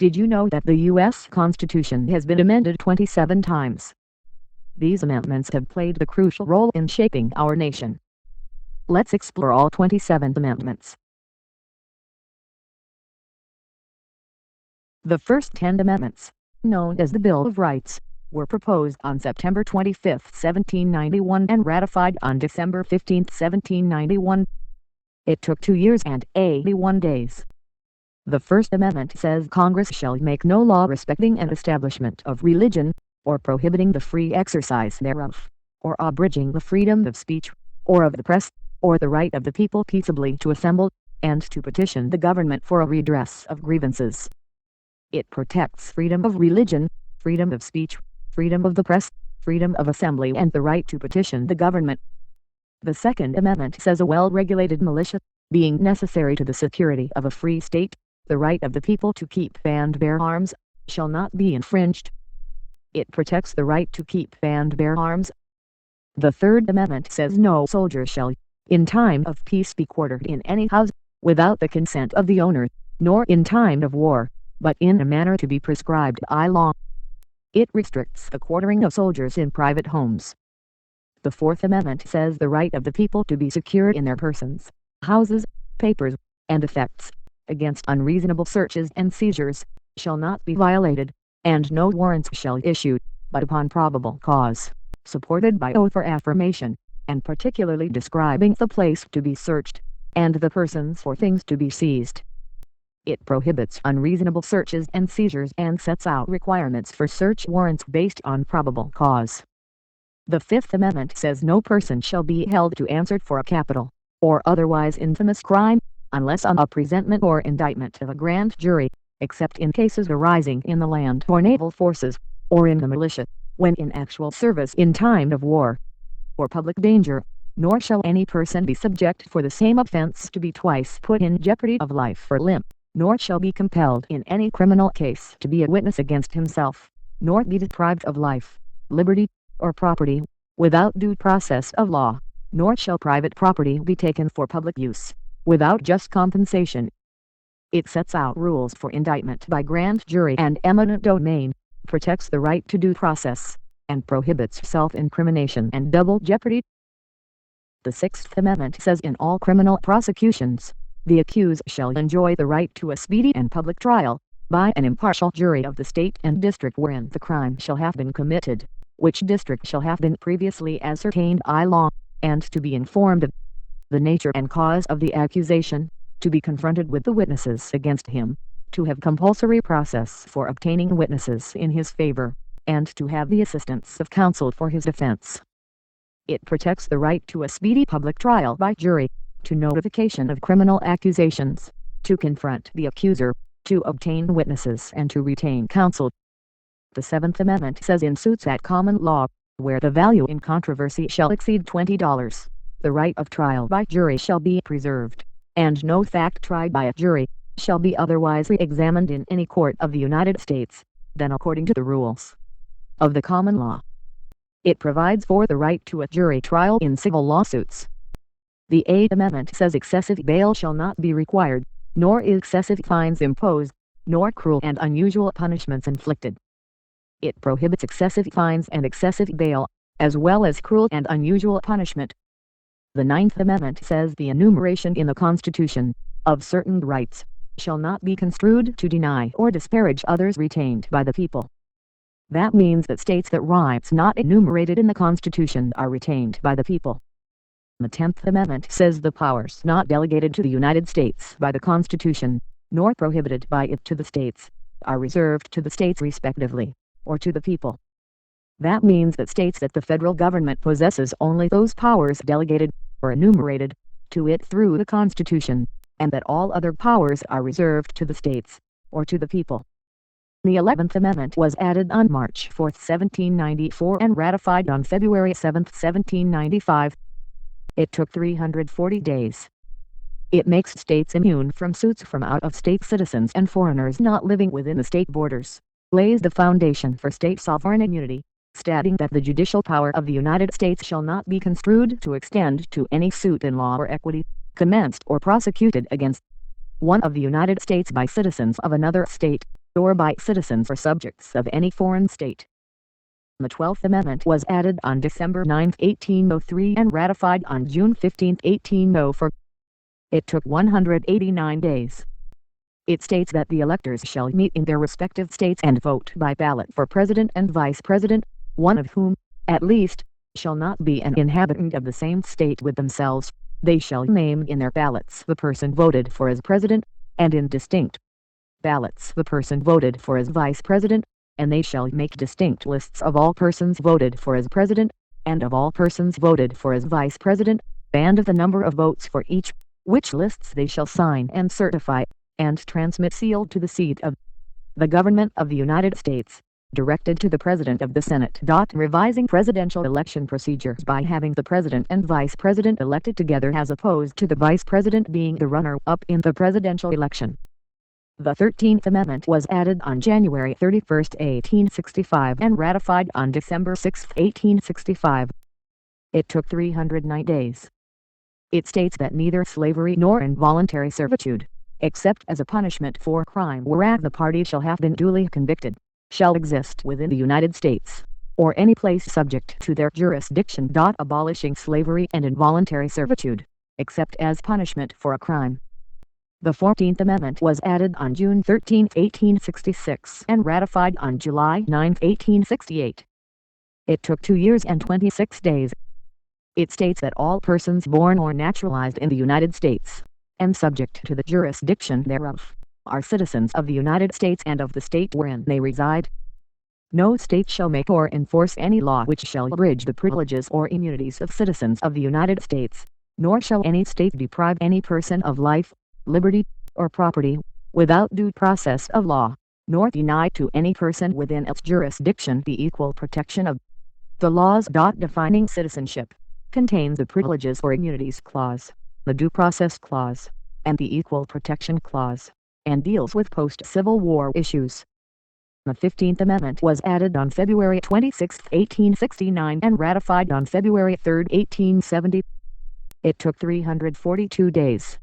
Did you know that the U.S. Constitution has been amended 27 times? These amendments have played the crucial role in shaping our nation. Let's explore all 27 amendments. The first 10 amendments, known as the Bill of Rights, were proposed on September 25, 1791 and ratified on December 15, 1791. It took 2 years and 81 days. The First Amendment says Congress shall make no law respecting an establishment of religion, or prohibiting the free exercise thereof, or abridging the freedom of speech, or of the press, or the right of the people peaceably to assemble, and to petition the government for a redress of grievances. It protects freedom of religion, freedom of speech, freedom of the press, freedom of assembly, and the right to petition the government. The Second Amendment says a well-regulated militia, being necessary to the security of a free state, the right of the people to keep and bear arms, shall not be infringed. It protects the right to keep and bear arms. The Third Amendment says no soldier shall, in time of peace, be quartered in any house, without the consent of the owner, nor in time of war, but in a manner to be prescribed by law. It restricts the quartering of soldiers in private homes. The Fourth Amendment says the right of the people to be secure in their persons, houses, papers, and effects, against unreasonable searches and seizures, shall not be violated, and no warrants shall issue, but upon probable cause, supported by oath or affirmation, and particularly describing the place to be searched, and the persons or things to be seized. It prohibits unreasonable searches and seizures and sets out requirements for search warrants based on probable cause. The Fifth Amendment says no person shall be held to answer for a capital, or otherwise infamous crime, unless on a presentment or indictment of a grand jury, except in cases arising in the land or naval forces, or in the militia, when in actual service in time of war, or public danger, nor shall any person be subject for the same offense to be twice put in jeopardy of life or limb, nor shall be compelled in any criminal case to be a witness against himself, nor be deprived of life, liberty, or property, without due process of law, nor shall private property be taken for public use, without just compensation. It sets out rules for indictment by grand jury and eminent domain, protects the right to due process, and prohibits self-incrimination and double jeopardy. The Sixth Amendment says in all criminal prosecutions, the accused shall enjoy the right to a speedy and public trial, by an impartial jury of the state and district wherein the crime shall have been committed, which district shall have been previously ascertained by law, and to be informed of the nature and cause of the accusation, to be confronted with the witnesses against him, to have compulsory process for obtaining witnesses in his favor, and to have the assistance of counsel for his defense. It protects the right to a speedy public trial by jury, to notification of criminal accusations, to confront the accuser, to obtain witnesses and to retain counsel. The Seventh Amendment says in suits at common law, where the value in controversy shall exceed $20, the right of trial by jury shall be preserved, and no fact tried by a jury shall be otherwise re-examined in any court of the United States than according to the rules of the common law. It provides for the right to a jury trial in civil lawsuits. The Eighth Amendment says excessive bail shall not be required, nor excessive fines imposed, nor cruel and unusual punishments inflicted. It prohibits excessive fines and excessive bail, as well as cruel and unusual punishment. The Ninth Amendment says the enumeration in the Constitution of certain rights shall not be construed to deny or disparage others retained by the people. That means that states that rights not enumerated in the Constitution are retained by the people. The 10th Amendment says the powers not delegated to the United States by the Constitution, nor prohibited by it to the states, are reserved to the states respectively, or to the people. That means that states that the federal government possesses only those powers delegated, or enumerated, to it through the Constitution, and that all other powers are reserved to the states, or to the people. The 11th Amendment was added on March 4, 1794 and ratified on February 7, 1795. It took 340 days. It makes states immune from suits from out-of-state citizens and foreigners not living within the state borders, lays the foundation for state sovereign immunity, stating that the judicial power of the United States shall not be construed to extend to any suit in law or equity, commenced or prosecuted against one of the United States by citizens of another state, or by citizens or subjects of any foreign state. The 12th Amendment was added on December 9, 1803 and ratified on June 15, 1804. It took 189 days. It states that the electors shall meet in their respective states and vote by ballot for president and vice president, one of whom, at least, shall not be an inhabitant of the same state with themselves. They shall name in their ballots the person voted for as president, and in distinct ballots the person voted for as vice president, and they shall make distinct lists of all persons voted for as president, and of all persons voted for as vice president, and of the number of votes for each, which lists they shall sign and certify, and transmit sealed to the seat of the government of the United States, directed to the President of the Senate. Revising presidential election procedures by having the president and vice president elected together as opposed to the vice president being the runner-up in the presidential election. The 13th Amendment was added on January 31, 1865 and ratified on December 6, 1865. It took 309 days. It states that neither slavery nor involuntary servitude, except as a punishment for crime whereat the party shall have been duly convicted, shall exist within the United States, or any place subject to their jurisdiction. Abolishing slavery and involuntary servitude, except as punishment for a crime. The 14th Amendment was added on June 13, 1866 and ratified on July 9, 1868. It took 2 years and 26 days. It states that all persons born or naturalized in the United States, and subject to the jurisdiction thereof, are citizens of the United States and of the state wherein they reside. No state shall make or enforce any law which shall abridge the privileges or immunities of citizens of the United States, nor shall any state deprive any person of life, liberty, or property, without due process of law, nor deny to any person within its jurisdiction the equal protection of the laws. Defining citizenship contains the Privileges or Immunities Clause, the Due Process Clause, and the Equal Protection Clause, and deals with post-Civil War issues. The 15th Amendment was added on February 26, 1869 and ratified on February 3, 1870. It took 342 days.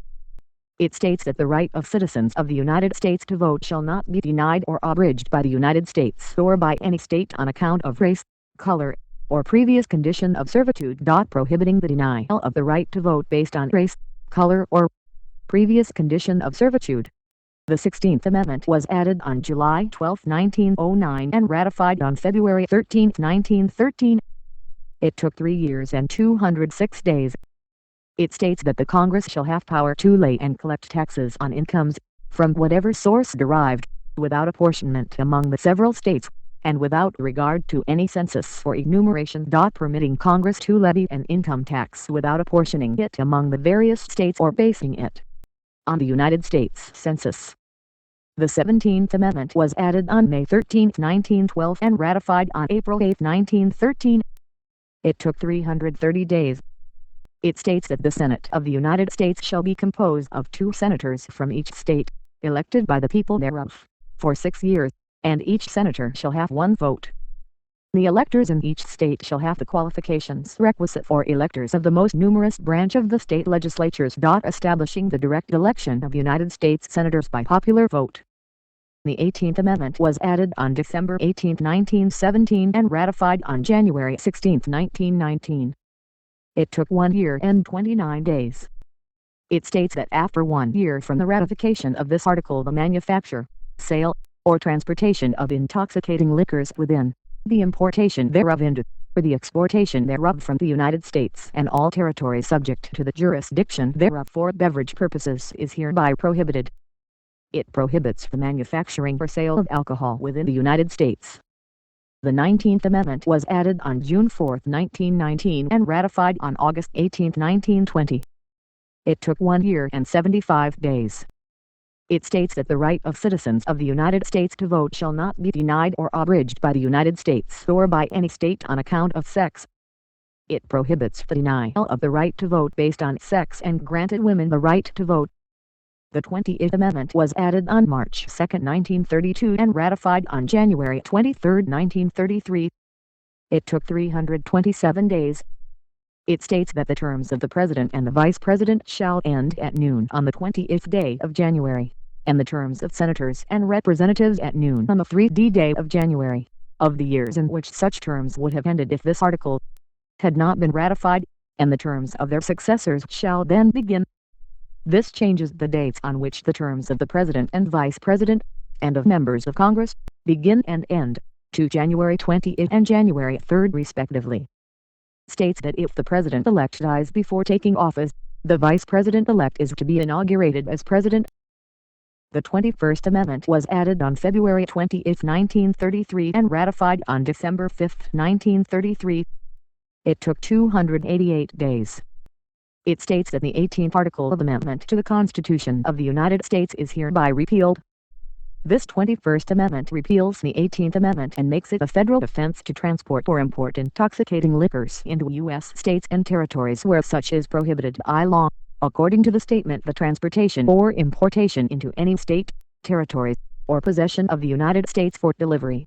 It states that the right of citizens of the United States to vote shall not be denied or abridged by the United States or by any state on account of race, color, or previous condition of servitude. Prohibiting the denial of the right to vote based on race, color, or previous condition of servitude. The 16th Amendment was added on July 12, 1909 and ratified on February 13, 1913. It took 3 years and 206 days. It states that the Congress shall have power to lay and collect taxes on incomes, from whatever source derived, without apportionment among the several states, and without regard to any census or enumeration. Permitting Congress to levy an income tax without apportioning it among the various states or basing it on the United States Census. The 17th Amendment was added on May 13, 1912 and ratified on April 8, 1913. It took 330 days. It states that the Senate of the United States shall be composed of 2 senators from each state, elected by the people thereof, for 6 years, and each senator shall have 1 vote. The electors in each state shall have the qualifications requisite for electors of the most numerous branch of the state legislatures. Establishing the direct election of United States senators by popular vote. The 18th Amendment was added on December 18, 1917 and ratified on January 16, 1919. It took 1 year and 29 days. It states that after 1 year from the ratification of this article the manufacture, sale, or transportation of intoxicating liquors within, the importation thereof into, or the exportation thereof from the United States and all territories subject to the jurisdiction thereof for beverage purposes is hereby prohibited. It prohibits the manufacturing or sale of alcohol within the United States. The 19th Amendment was added on June 4, 1919 and ratified on August 18, 1920. It took 1 year and 75 days. It states that the right of citizens of the United States to vote shall not be denied or abridged by the United States or by any state on account of sex. It prohibits the denial of the right to vote based on sex and granted women the right to vote. The 20th Amendment was added on March 2, 1932 and ratified on January 23, 1933. It took 327 days. It states that the terms of the President and the Vice President shall end at noon on the 20th day of January, and the terms of senators and representatives at noon on the 3D day of January, of the years in which such terms would have ended if this article had not been ratified, and the terms of their successors shall then begin. This changes the dates on which the terms of the President and Vice President, and of members of Congress, begin and end, to January 20th and January 3rd respectively. States that if the President-elect dies before taking office, the Vice President-elect is to be inaugurated as President. The 21st Amendment was added on February 20, 1933 and ratified on December 5, 1933. It took 288 days. It states that the 18th article of amendment to the Constitution of the United States is hereby repealed. This 21st Amendment repeals the 18th Amendment and makes it a federal offense to transport or import intoxicating liquors into U.S. states and territories where such is prohibited by law, according to the statement the transportation or importation into any state, territory, or possession of the United States for delivery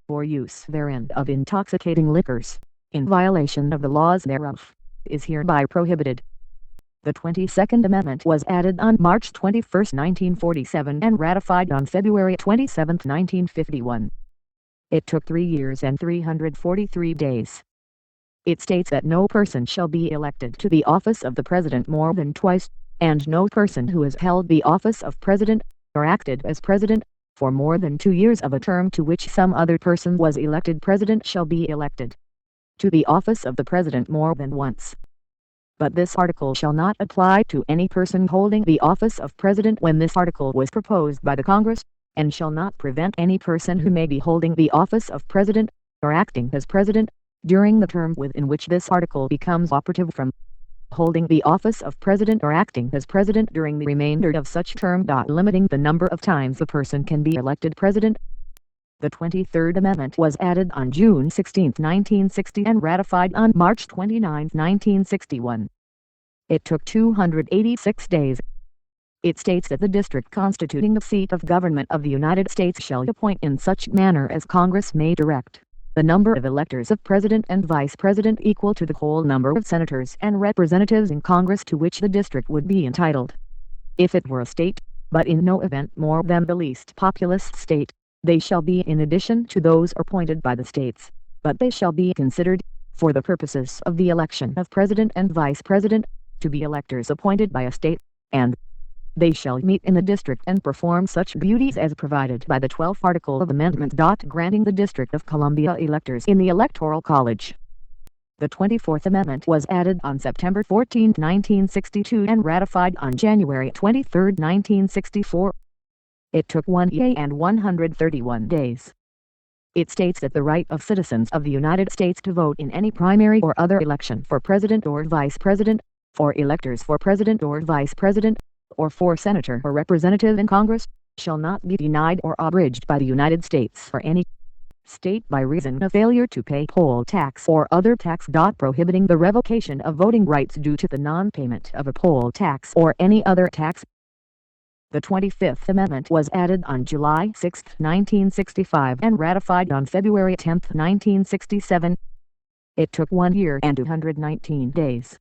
or use therein of intoxicating liquors, in violation of the laws thereof, is hereby prohibited. The 22nd Amendment was added on March 21, 1947 and ratified on February 27, 1951. It took 3 years and 343 days. It states that no person shall be elected to the office of the President more than twice, and no person who has held the office of President, or acted as President, for more than 2 years of a term to which some other person was elected President shall be elected to the office of the President more than once. But this article shall not apply to any person holding the office of President when this article was proposed by the Congress, and shall not prevent any person who may be holding the office of President, or acting as President, during the term within which this article becomes operative from holding the office of President or acting as President during the remainder of such term. Limiting the number of times a person can be elected President. The 23rd Amendment was added on June 16, 1960 and ratified on March 29, 1961. It took 286 days. It states that the district constituting the seat of government of the United States shall appoint in such manner as Congress may direct the number of electors of President and Vice President equal to the whole number of senators and representatives in Congress to which the district would be entitled. If it were a state, but in no event more than the least populous state, they shall be in addition to those appointed by the states, but they shall be considered, for the purposes of the election of President and Vice President, to be electors appointed by a state, and they shall meet in the district and perform such duties as provided by the 12th article of amendment. Granting the District of Columbia electors in the Electoral College. The 24th Amendment was added on September 14, 1962 and ratified on January 23, 1964. It took 1 year and 131 days. It states that the right of citizens of the United States to vote in any primary or other election for President or Vice President, for electors for President or Vice President, or for Senator or Representative in Congress, shall not be denied or abridged by the United States or any state by reason of failure to pay poll tax or other tax. Prohibiting the revocation of voting rights due to the non-payment of a poll tax or any other tax. The 25th Amendment was added on July 6, 1965 and ratified on February 10, 1967. It took 1 year and 219 days.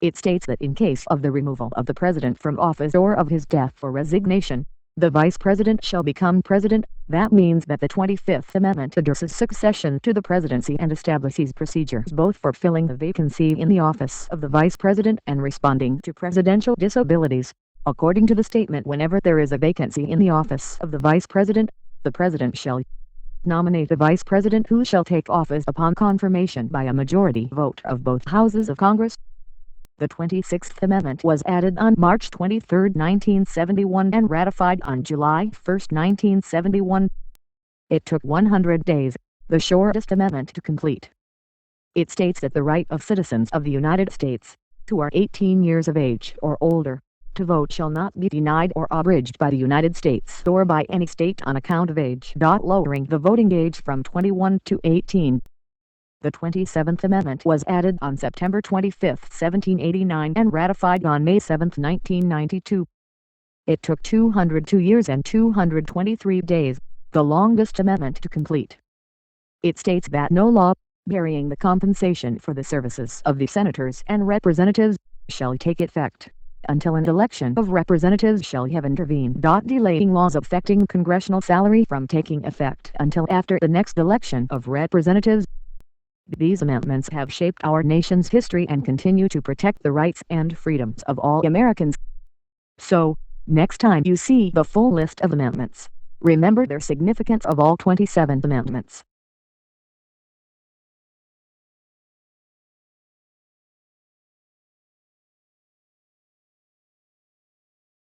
It states that in case of the removal of the President from office or of his death or resignation, the Vice President shall become President. That means that the 25th Amendment addresses succession to the presidency and establishes procedures both for filling the vacancy in the office of the Vice President and responding to presidential disabilities. According to the statement, whenever there is a vacancy in the office of the Vice President, the President shall nominate a Vice President who shall take office upon confirmation by a majority vote of both houses of Congress. The 26th Amendment was added on March 23, 1971 and ratified on July 1, 1971. It took 100 days, the shortest amendment to complete. It states that the right of citizens of the United States, who are 18 years of age or older, to vote shall not be denied or abridged by the United States or by any state on account of age. Lowering the voting age from 21 to 18. The 27th Amendment was added on September 25, 1789 and ratified on May 7, 1992. It took 202 years and 223 days, the longest amendment to complete. It states that no law, varying the compensation for the services of the senators and representatives, shall take effect until an election of representatives shall have intervened. Delaying laws affecting congressional salary from taking effect until after the next election of representatives. These amendments have shaped our nation's history and continue to protect the rights and freedoms of all Americans. So, next time you see the full list of amendments, remember their significance of all 27 amendments.